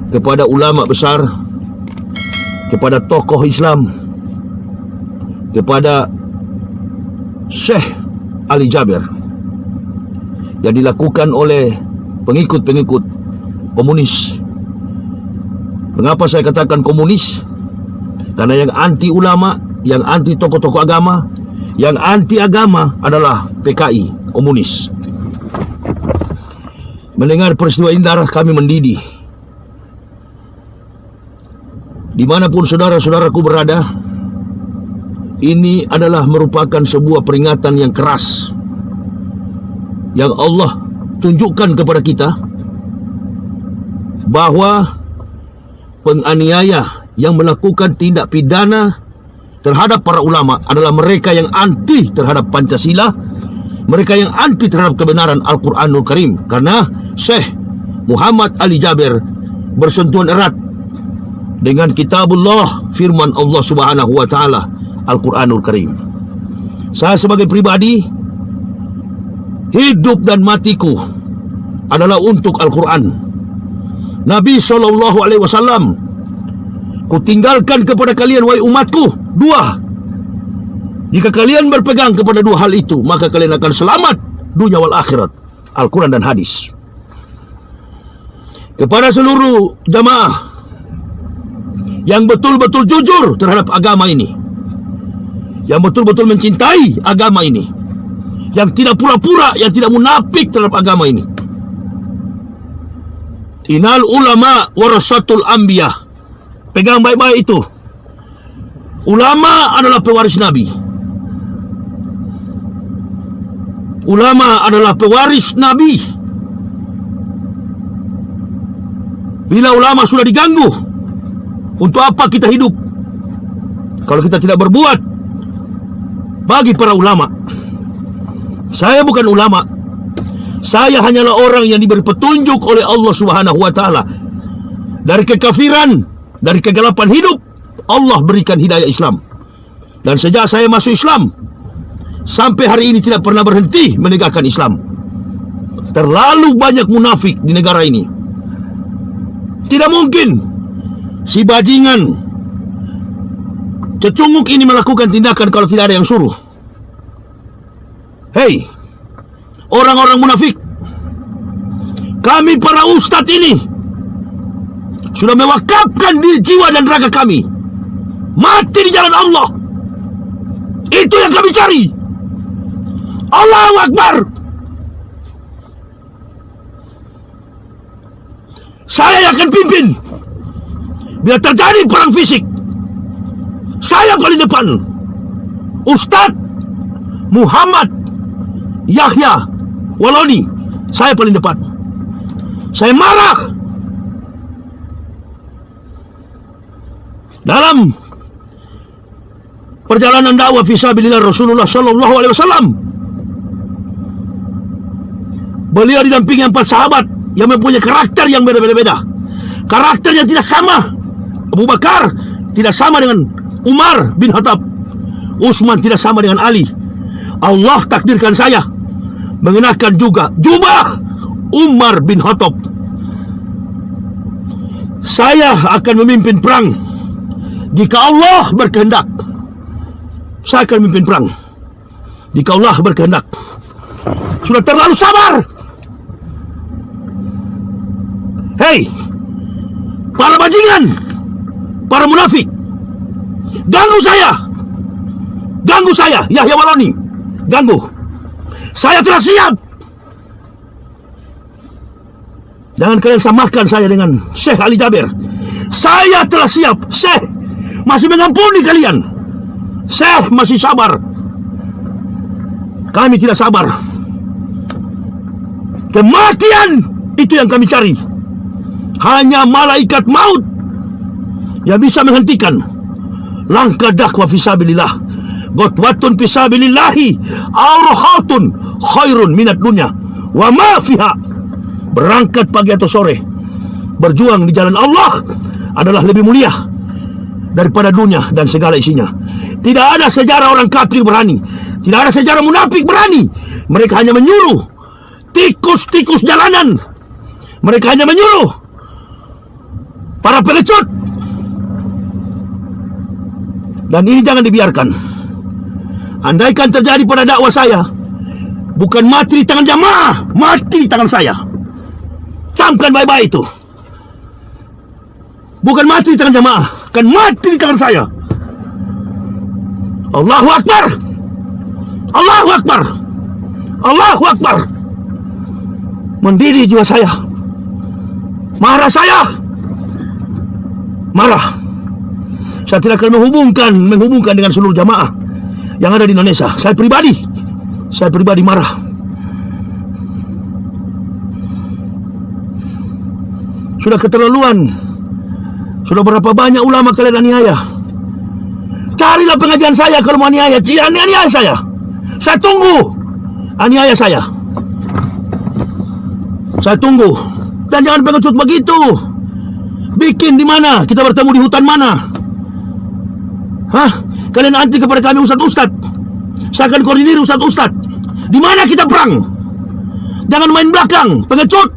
kepada ulama besar, kepada tokoh Islam, kepada Syekh Ali Jaber yang dilakukan oleh pengikut-pengikut komunis. Mengapa saya katakan komunis? Karena yang anti ulama, yang anti tokoh-tokoh agama, yang anti agama adalah PKI, komunis. Mendengar peristiwa ini, darah kami mendidih. Dimanapun saudara-saudaraku berada, ini adalah merupakan sebuah peringatan yang keras yang Allah tunjukkan kepada kita, bahwa penganiaya yang melakukan tindak pidana terhadap para ulama adalah mereka yang anti terhadap Pancasila, mereka yang anti terhadap kebenaran Al-Quranul Karim. Karena Syekh Muhammad Ali Jaber bersentuhan erat dengan kitabullah, firman Allah Subhanahu wa taala, Al-Quranul Karim. Saya sebagai pribadi, hidup dan matiku adalah untuk Al-Quran. Nabi SAW, kutinggalkan kepada kalian, wahai umatku, dua. Jika kalian berpegang kepada dua hal itu, maka kalian akan selamat dunia wal akhirat. Al-Quran dan hadis. Kepada seluruh jamaah yang betul-betul jujur terhadap agama ini, yang betul-betul mencintai agama ini, yang tidak pura-pura, yang tidak munafik terhadap agama ini. Innal ulama warasatul anbiya. Pegang baik-baik itu. Ulama adalah pewaris Nabi. Ulama adalah pewaris Nabi. Bila ulama sudah diganggu, untuk apa kita hidup kalau kita tidak berbuat bagi para ulama? Saya bukan ulama. Saya hanyalah orang yang diberi petunjuk oleh Allah Subhanahu wa taala. Dari kekafiran, dari kegelapan hidup, Allah berikan hidayah Islam. Dan sejak saya masuk Islam sampai hari ini tidak pernah berhenti menegakkan Islam. Terlalu banyak munafik di negara ini. Tidak mungkin si bajingan cecunguk ini melakukan tindakan kalau tidak ada yang suruh. Hei, orang-orang munafik, kami para ustadz ini sudah mewakafkan di jiwa dan raga kami mati di jalan Allah. Itu yang kami cari. Allahu Akbar. Saya yang akan pimpin. Bila terjadi perang fisik, saya paling depan. Ustadz Muhammad Yahya Waloni, saya paling depan. Saya marah dalam perjalanan dakwah fisabilillah Rasulullah sallallahu alaihi wasallam. Beliau didampingi 4 sahabat yang mempunyai karakter yang berbeda-beda. Karakter yang tidak sama. Abu Bakar tidak sama dengan Umar bin Khattab. Utsman tidak sama dengan Ali. Allah takdirkan saya mengenakan juga jubah Umar bin Khattab. Saya akan memimpin perang jika Allah berkehendak. Saya akan memimpin perang jika Allah berkehendak. Sudah terlalu sabar. Hei, para bajingan, para munafik, ganggu saya, Yahya Waloni, ganggu. Saya telah siap. Jangan kalian samakan saya dengan Syekh Ali Jaber. Saya telah siap. Syekh masih mengampuni kalian. Syekh masih sabar. Kami tidak sabar. Kematian itu yang kami cari. Hanya malaikat maut yang bisa menghentikan langkah dakwah fisabilillah. Gotwatun fisabilillahi aurohatun khairun minat dunya wa ma fiha. Berangkat pagi atau sore, berjuang di jalan Allah adalah lebih mulia daripada dunia dan segala isinya. Tidak ada sejarah orang kafir berani, tidak ada sejarah munafik berani. Mereka hanya menyuruh tikus-tikus jalanan. Mereka hanya menyuruh para pengecut. Dan ini jangan dibiarkan. Andaikan terjadi pada dakwah saya, bukan mati di tangan jamaah, mati di tangan saya. Camkan baik-baik itu. Bukan mati di tangan jamaah, akan mati di tangan saya. Allahu Akbar. Allahu Akbar. Allahu Akbar. Mendidih jiwa saya. Marah saya. Marah. Saya tidak akan menghubungkan dengan seluruh jamaah yang ada di Indonesia. Saya pribadi marah. Sudah keterlaluan. Sudah berapa banyak ulama kalian aniaya. Carilah pengajian saya kalau mau aniaya. Aniaya saya. Saya tunggu aniaya saya. Saya tunggu. Dan jangan pengecut begitu. Bikin di mana? Kita bertemu di hutan mana? Hah? Kalian anti kepada kami ustad-ustad. Saya akan koordinir ustad-ustad. Di mana kita perang? Jangan main belakang, pengecut.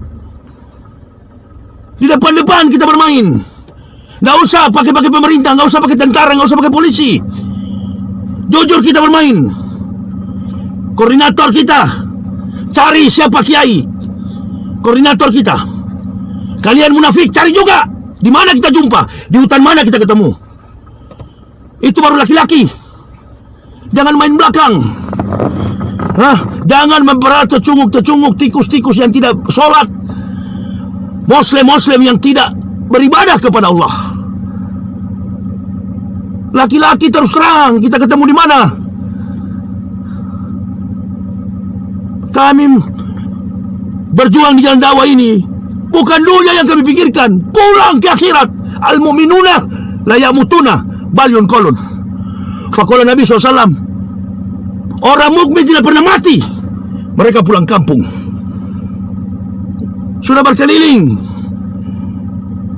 Di depan-depan kita bermain. Nggak usah pakai pemerintah, nggak usah pakai tentara, nggak usah pakai polisi. Jujur kita bermain. Koordinator kita, cari siapa kiai. Koordinator kita. Kalian munafik, cari juga. Di mana kita jumpa? Di hutan mana kita ketemu? Itu baru laki-laki. Jangan main belakang. Jangan memperat tecunguk-tecunguk, tikus-tikus yang tidak sholat, Muslim yang tidak beribadah kepada Allah. Laki-laki terus terang, kita ketemu di mana? Kami berjuang di jalan dakwah ini bukan dunia yang kami pikirkan. Pulang ke akhirat. Al-mu'minuna la yamutuna bal yunqalun. Faqala Nabi SAW, orang mukmin tidak pernah mati, mereka pulang kampung. Sudah berkeliling.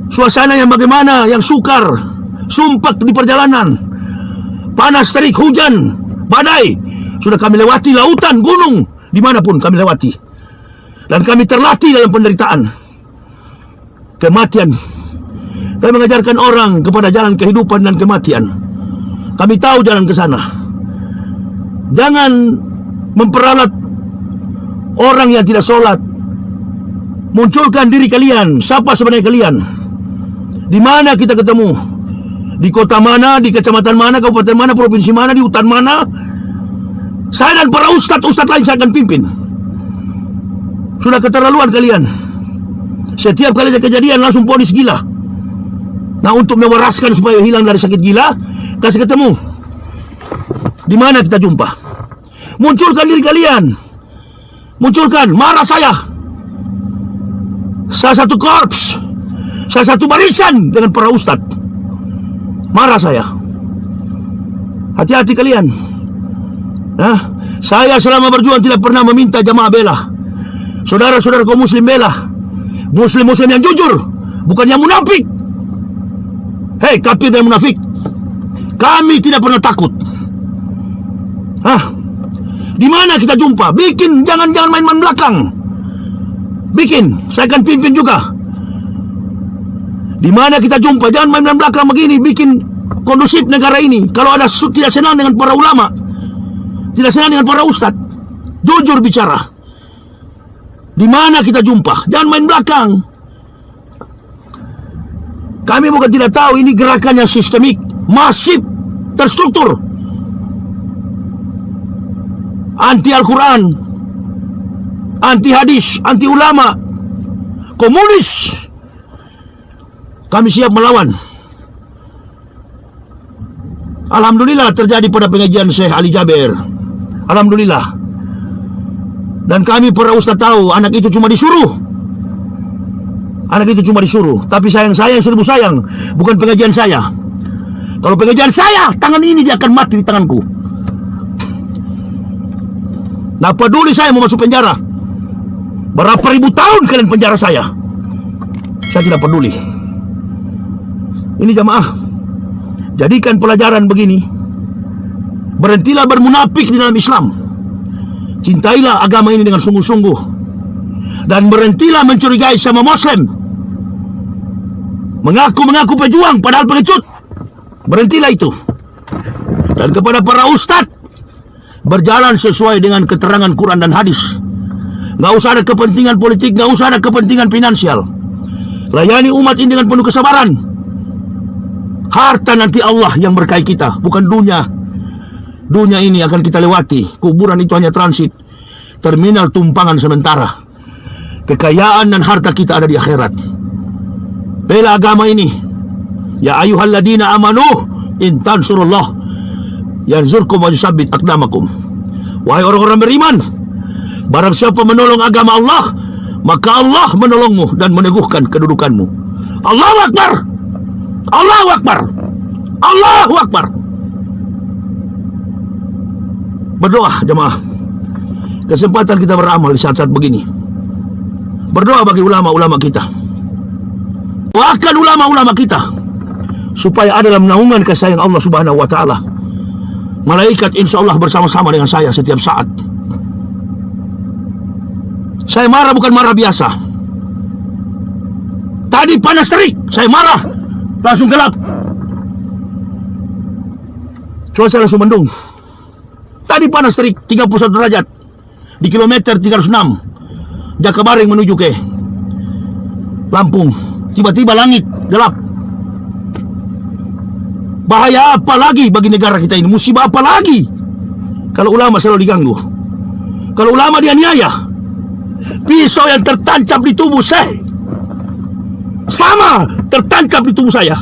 Suasana yang bagaimana? Yang sukar, sumpek di perjalanan, panas terik, hujan, badai. Sudah kami lewati lautan, gunung, dimanapun kami lewati. Dan kami terlatih dalam penderitaan, kematian. Kami mengajarkan orang kepada jalan kehidupan dan kematian. Kami tahu jalan ke sana. Jangan memperalat orang yang tidak sholat. Munculkan diri kalian. Siapa sebenarnya kalian? Di mana kita ketemu? Di kota mana? Di kecamatan mana? Kabupaten mana? Provinsi mana? Di hutan mana? Saya dan para ustadz lain saya akan pimpin. Sudah keterlaluan kalian. Setiap kali ada kejadian langsung ponis gila. Nah, untuk mewaraskan supaya hilang dari sakit gila, kasih ketemu. Di mana kita jumpa? Munculkan diri kalian. Munculkan. Marah saya. Saya satu korps. Saya satu barisan dengan para ustadz. Marah saya. Hati-hati kalian. Saya selama berjuang tidak pernah meminta jamaah bela. Saudara-saudara kaum muslim bela. Muslim-muslim yang jujur, bukan yang munafik. Hei kafir dan munafik, kami tidak pernah takut. Di mana kita jumpa? Bikin, jangan main-main belakang. Bikin, saya akan pimpin juga. Di mana kita jumpa? Jangan main-main belakang begini. Bikin kondusif negara ini. Kalau ada tidak senang dengan para ulama, tidak senang dengan para ustadz, jujur bicara. Di mana kita jumpa? Jangan main belakang. Kami bukan tidak tahu ini gerakan yang sistemik, masif, terstruktur. Anti Al-Quran, anti hadis, anti ulama, komunis. Kami siap melawan. Alhamdulillah terjadi pada pengajian Syekh Ali Jaber. Alhamdulillah. Dan kami para ustaz tahu anak itu cuma disuruh. Anak itu cuma disuruh. Tapi sayang saya, seribu sayang, bukan pengajian saya. Kalau pengajian saya, tangan ini dia akan mati di tanganku. Nah peduli saya mau masuk penjara. Berapa ribu tahun kalian penjara saya tidak peduli. Ini jamaah, jadikan pelajaran begini. Berhentilah bermunafik di dalam Islam. Cintailah agama ini dengan sungguh-sungguh. Dan berhentilah mencurigai sama Muslim. mengaku-mengaku pejuang padahal pengecut. Berhentilah itu. Dan kepada para ustadz, berjalan sesuai dengan keterangan Quran dan hadis. Nggak usah ada kepentingan politik, nggak usah ada kepentingan finansial. Layani umat ini dengan penuh kesabaran. Harta nanti Allah yang berkahi kita, bukan dunia. Dunia ini akan kita lewati. Kuburan itu hanya transit, terminal tumpangan sementara. Kekayaan dan harta kita ada di akhirat. Bela agama ini. Ya ayyuhalladzina amanu in tansurullah yanzurkum wa yusabbit aqdamakum. Wahai orang-orang beriman, barang siapa menolong agama Allah, maka Allah menolongmu dan meneguhkan kedudukanmu. Allahu Akbar. Allahu Akbar. Allahu Akbar. Berdoa jemaah. Kesempatan kita beramal di saat-saat begini. Berdoa bagi ulama-ulama kita. Doakan ulama-ulama kita supaya ada dalam naungan kasih sayang Allah Subhanahu wa taala. Malaikat insya Allah bersama-sama dengan saya setiap saat. Saya marah bukan marah biasa. Tadi panas terik, saya marah, langsung gelap. Cuaca langsung mendung. Tadi panas terik 31 derajat di kilometer 306 Jakabaring menuju ke Lampung. Tiba-tiba langit gelap. Bahaya apa lagi bagi negara kita ini? Musibah apa lagi kalau ulama selalu diganggu, kalau ulama dianiaya? Pisau yang tertancap di tubuh saya sama tertancap di tubuh saya.